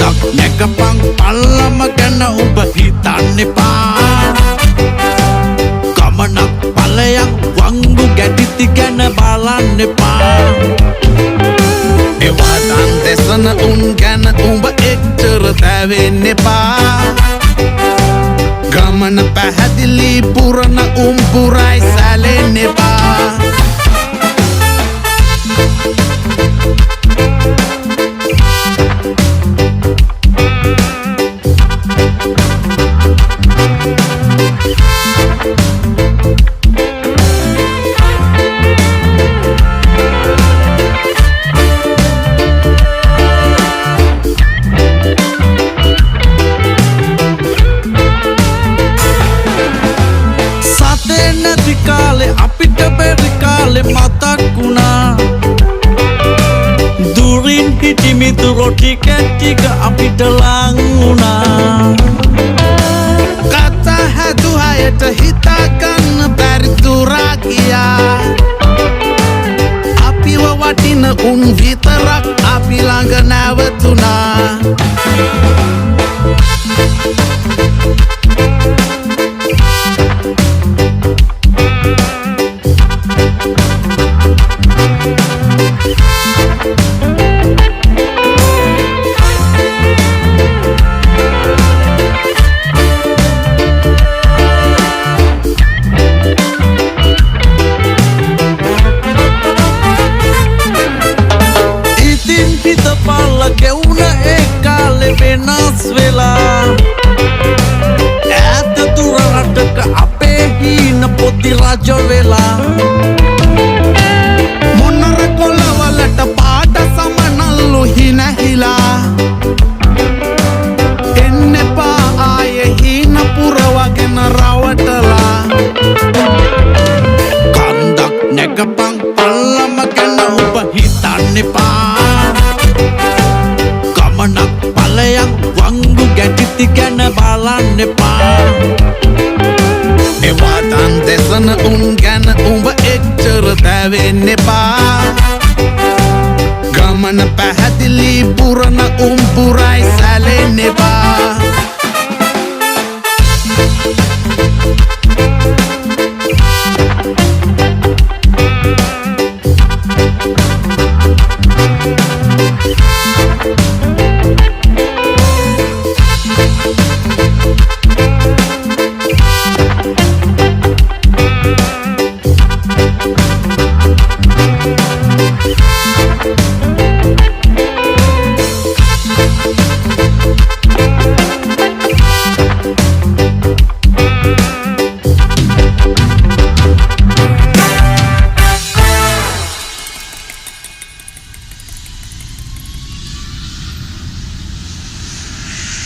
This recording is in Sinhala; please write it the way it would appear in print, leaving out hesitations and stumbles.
කන්දක් නැකපන් පල්ලම ගැන ඔබ හිතන්න එපා ගමනක් ඵලයක් වංගු ගැටිති ගැන බලන්න එපා එවතන් දෙසන උන් ගැන උඹ එච්චර තැවෙන්න එපා ගමන පැහැදිලි පුරන පුරයි සැලෙන්න එපා අපිට බැරි කාලේ මතක් වුණා දුරින් හිටි මිතුරෝ ටික ටික අපිට ලං වුණා කතා හැදුහයට හිතා ගන්න බැරි දුරා ගියා අපිව වටින උන් විතරක් අපි ළඟ නැවතුණා ගෙවුන ඒ කාලේ වෙනස් වෙලා ඈත දුර රටක අපේ හීන පොඩි රජ වෙලා මොනර කොළවලට පාට සමනල්ලු හිනහිලා එන්න එපා ආයේ හීන පුරවගෙන රවටලා කන්දක් නැගපන් පල්ලම ගැන ඔබ හිතන්න එපා ගමනක් ඵලයක් වංගු ගැටිති ගැන බලන්න එපා එවතන් දෙසන උන් ගැන උඹ එච්චර තැවෙන්න එපා ගමන පැහැදිලි පුරන පුරයි සැලෙන්න එපා